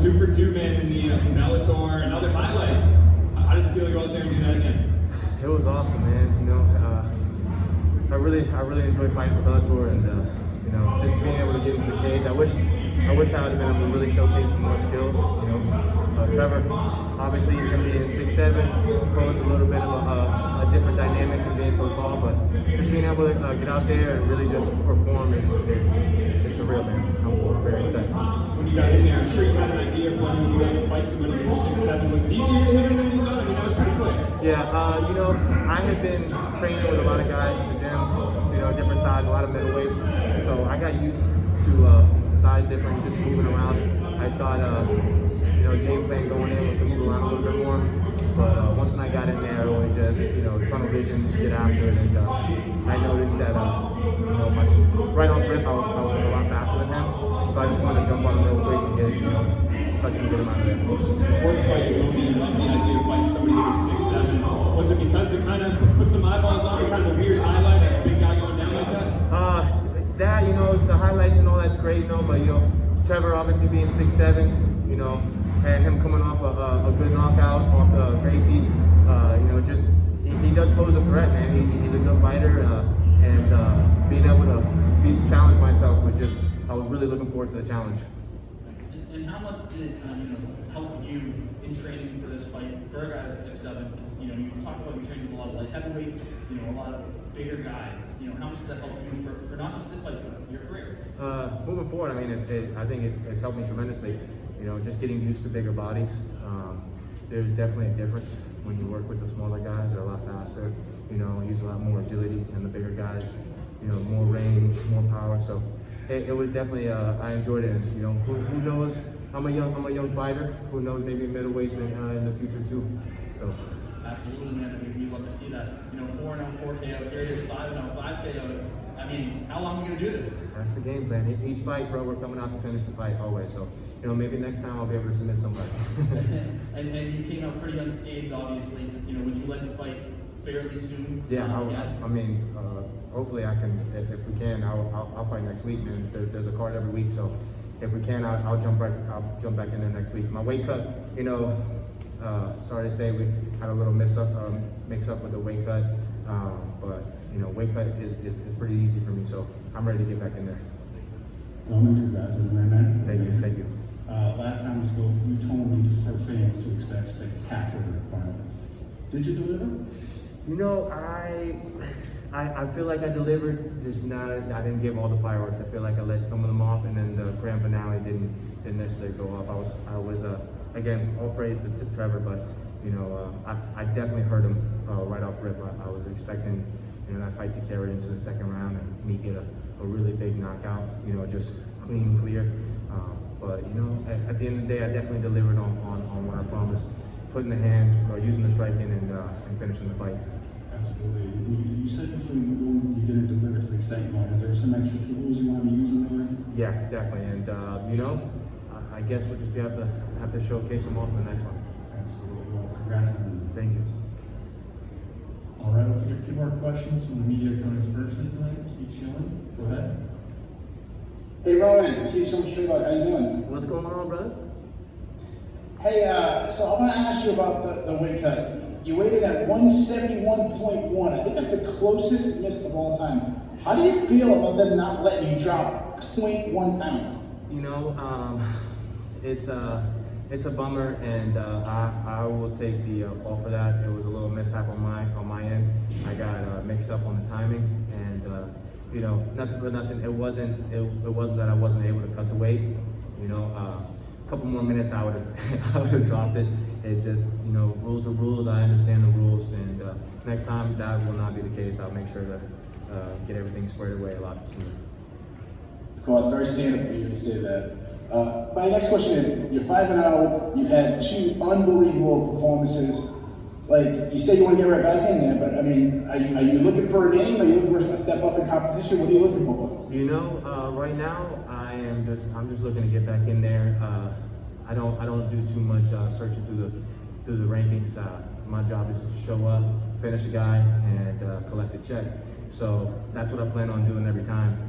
2 for 2, man, in the in Bellator. Another highlight. How did it feel to go out there and do that again? It was awesome, man. You know, I really enjoyed fighting for Bellator, and you know, just being able to get into the cage. I wish I would have been able to really showcase some more skills. You know, Trevor, obviously him being 6'7", posed a little bit of a different dynamic than being so tall, but just being able to get out there and really just perform is surreal, man. I'm very excited. When you got in there, I'm sure you had an idea of when you would like to fight somebody who was 6'7". Was it easier to hit him than you thought? I mean, that was pretty quick. Yeah, you know, I have been training with a lot of guys in the gym, you know, different size, a lot of middleweights. So I got used to size difference, just moving around. I thought, you know, game plan going in was to move around a little bit more. But once I got in there, it was just, you know, tunnel vision, just get after it. And I noticed that, you know, right off rip, I was a lot faster than him. So I just wanted to jump on him real quick and get, you know, touch him and get him out of there. Before the fight, you told me you loved the idea of fighting somebody who was 6'7". Was it because it kind of put some eyeballs on it, kind of a weird highlight, like a big guy going down like that? That, you know, the highlights and all that's great, you know, but, you know, Trevor obviously being 6'7", you know, and him coming off a good knockout off Gracie, you know, just, he does pose a threat, man. He's a good fighter, and being able to challenge myself was just, I was really looking forward to the challenge. And how much did help you in training for this fight for a guy that's 6'7"? You know, you talked about you training with a lot of light heavyweights, you know, a lot of bigger guys. You know, how much does that help you for not just this fight, but your career? Moving forward, I mean, I think it's helped me tremendously. You know, just getting used to bigger bodies. There's definitely a difference when you work with the smaller guys. They're a lot faster. You know, use a lot more agility, and the bigger guys, you know, more range, more power. So it was definitely I enjoyed it. And, you know, who knows? I'm a young fighter. Who knows? Maybe middleweights in the future too. So. Absolutely, man. I mean, we love to see that. You know, 4-0, 4 KOs. Here it is, 5-0, 5 KOs. I mean, how long are we gonna do this? That's the game plan. Each fight, bro, we're coming out to finish the fight always. So, you know, maybe next time I'll be able to submit somebody. and you came out pretty unscathed, obviously. You know, would you like to fight fairly soon? Yeah, I mean, hopefully I can. If we can, I'll fight next week, man. There's a card every week, so if we can, I'll jump back in there next week. My weight cut, you know, sorry to say, we had a little mix up with the weight cut, but you know, weight cut is pretty easy for me, so I'm ready to get back in there. Well, congrats on the win, man. Thank you. Last time we spoke, you told me for fans to expect spectacular violence. Did you deliver? You know, I feel like I delivered, just not. I didn't give all the fireworks. I feel like I let some of them off, and then the grand finale didn't necessarily go off. I was again, all praise to Trevor, but you know, I definitely hurt him right off rip. I was expecting, you know, that fight to carry into the second round and me get a really big knockout. You know, just clean, clear. But you know, at the end of the day, I definitely delivered on what I promised. Putting the hands, using the striking, and finishing the fight. Absolutely. You said before you didn't deliver to the extent you want. Is there some extra tools you want to be using there? Yeah, definitely. And you know, I guess we'll just have to showcase them all for the next one. Absolutely. Well, congrats on that. Thank you. All right, we'll take a few more questions from the media joining us virtually tonight. Keith Schilling, go ahead. Hey Rowan, Keith from Street, how you doing? What's going on, brother? Hey, so I want to ask you about the weight cut. You weighed in at 171.1. I think that's the closest miss of all time. How do you feel about them not letting you drop 0.1 pounds? You know, it's a bummer, and I will take the fault for that. It was a little mishap on my end. I got mixed up on the timing, and you know, nothing for nothing. It wasn't that I wasn't able to cut the weight. You know, a couple more minutes I would have dropped it. It just, you know, rules are rules. I understand the rules, and next time that will not be the case. I'll make sure to get everything squared away a lot sooner. Of course, very standard for you to say that. My next question is, you're 5-0, you've had 2 unbelievable performances. Like, you say you want to get right back in there, but I mean, are you looking for a name? Are you looking for a step up in competition? What are you looking for? You know, right now I'm just looking to get back in there. I don't do too much searching through the rankings. My job is just to show up, finish a guy, and collect the check. So that's what I plan on doing every time.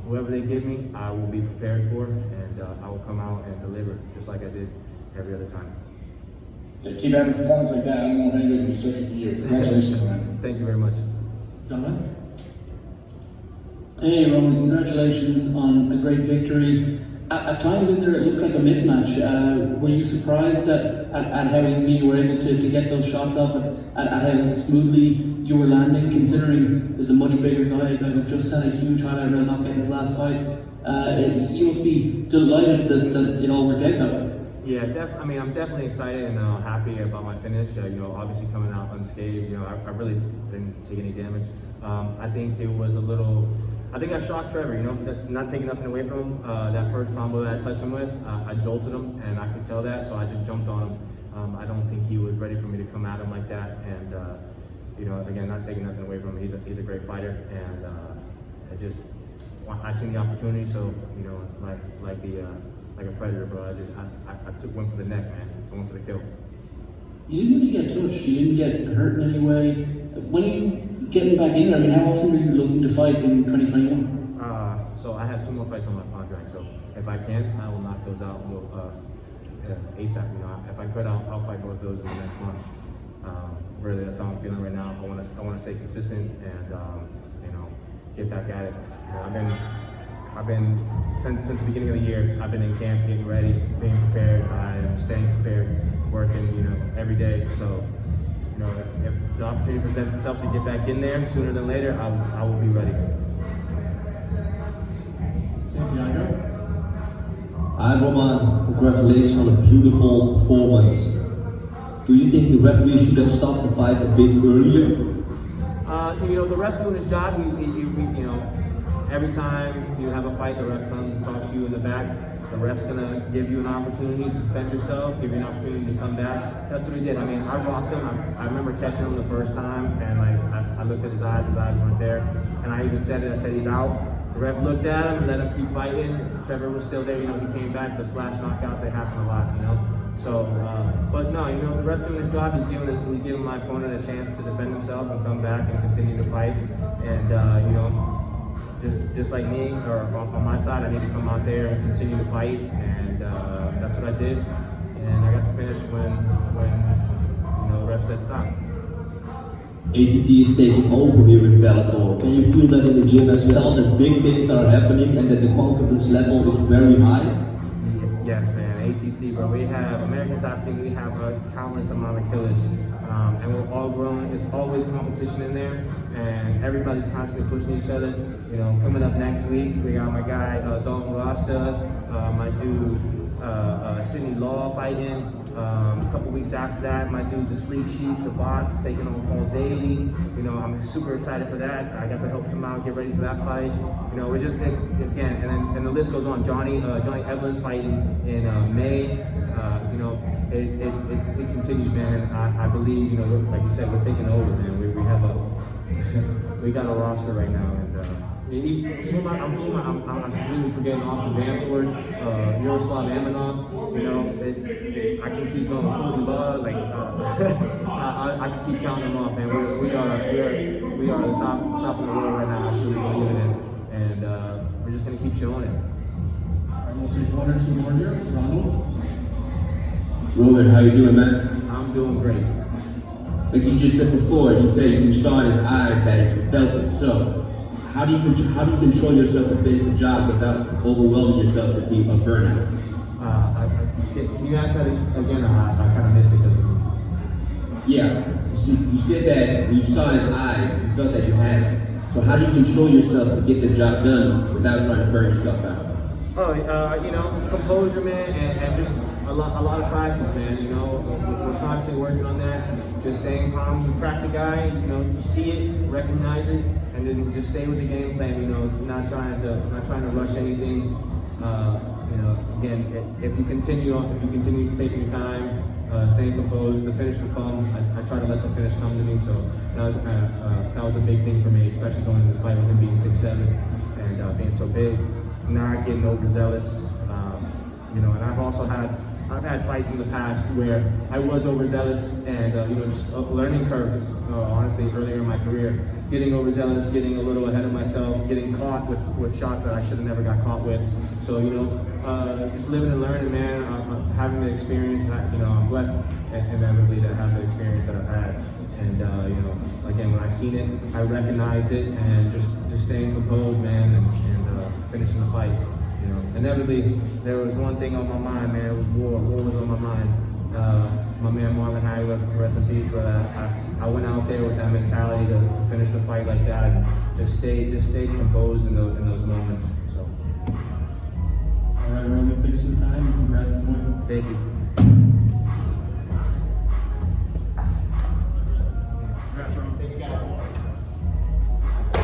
Whoever they give me, I will be prepared for, and and I will come out and deliver just like I did every other time. Yeah, keep having a performance like that. I don't know if anybody's gonna be searching for you. Congratulations, man. Thank you very much. Don? Hey Roman, congratulations on a great victory. At times in there it looked like a mismatch. Were you surprised at how easily you were able to get those shots off and how smoothly you were landing, considering there's a much bigger guy who just had a huge highlight reel not getting his last fight? You must be delighted that it all worked out that way. Yeah, I mean, I'm definitely excited and happy about my finish. Obviously coming out unscathed. I really didn't take any damage. I think it was I think I shocked Trevor, not taking nothing away from him. That first combo that I touched him with, I jolted him, and I could tell that, so I just jumped on him. I don't think he was ready for me to come at him like that, and again, not taking nothing away from him. He's a great fighter, and I seen the opportunity, so like a predator, bro. I took one for the neck, man. I went for the kill. You didn't really get touched. You didn't get hurt in any way. When are you getting back in there? I mean, how often are you looking to fight in 2021? So I have 2 more fights on my contract. So if I can, I will knock those out ASAP. If I could, I'll fight both of those in the next month. Really, that's how I'm feeling right now. I want to stay consistent and get back at it. I've been since the beginning of the year. I've been in camp, getting ready, being prepared. I am staying prepared, working, every day. So, if the opportunity presents itself to get back in there sooner than later, I will be ready. Santiago? Hi Roman, congratulations on a beautiful performance. Do you think the referee should have stopped the fight a bit earlier? The ref's doing his job. Every time you have a fight, the ref comes and talks to you in the back. The ref's gonna give you an opportunity to defend yourself, give you an opportunity to come back. That's what he did. I mean, I rocked him. I remember catching him the first time, and I looked at his eyes weren't there. And I even said it, I said he's out. The ref looked at him, let him keep fighting. Trevor was still there, he came back. The flash knockouts, they happen a lot, So, but no, the ref's doing his job. He's giving my opponent a chance to defend himself and come back and continue to fight. And, just like me, or on my side, I need to come out there and continue to fight, and that's what I did. And I got to finish when the ref said stop. ATT is taking over here in Bellator. Can you feel that in the gym as well, that big things are happening and that the confidence level is very high? Yes, man. ATT, bro. We have American Top Team. We have a countless amount of killers, and we're all growing. There's always competition in there, and everybody's constantly pushing each other. Coming up next week, we got my guy Dalton Rasta, my dude Sidney Law fighting. A couple weeks after that, my dude the Sleep Sheets, Sabat's taking on Paul Daly. I'm super excited for that. I got to help him out, get ready for that fight. We're just again, and the list goes on. Johnny Evans fighting in May. It continues, man. And I believe, like you said, we're taking over, man. We have we got a roster right now, and I'm completely forgetting Austin Banford, Yaroslav Amanov. I can keep going. I can keep counting them off, man. We are the top in the world right now. I truly believe in it, and we're just gonna keep showing it. All right, we'll take 1 or 2 more here. Ronald? Robert, how you doing, man? I'm doing great. Like you just said before, you said you saw in his eyes that you felt it. So, how do you control yourself to finish the job without overwhelming yourself to be a burnout? Can you ask that again? I kind of missed it. Yeah, you said that when you saw in his eyes, you felt that you had it. So how do you control yourself to get the job done without trying to burn yourself out? Composure, man, and just a lot of practice, man. We're constantly working on that. Just staying calm. You crack the guy, you see it, recognize it, and then just stay with the game plan. Not trying to rush anything. Again, if you continue taking your time, staying composed, the finish will come. I try to let the finish come to me. So that was a big thing for me, especially going into this fight with him being 6'7" and being so big. Not getting overzealous, and I've had fights in the past where I was overzealous and just a learning curve. Honestly, earlier in my career, getting overzealous, getting a little ahead of myself, getting caught with shots that I should have never got caught with. So just living and learning, man. Having the experience, and I'm blessed inevitably to have the experience that I've had. And again, when I seen it, I recognized it, and just staying composed, man, and finishing the fight. Inevitably, there was one thing on my mind, man. It was war. War was on my mind. My man Marvin High, rest in peace, but I went out there with that mentality to finish the fight like that, and just stayed composed in those moments. So. All right, Roman, thanks for the time. Congrats on winning. Thank you.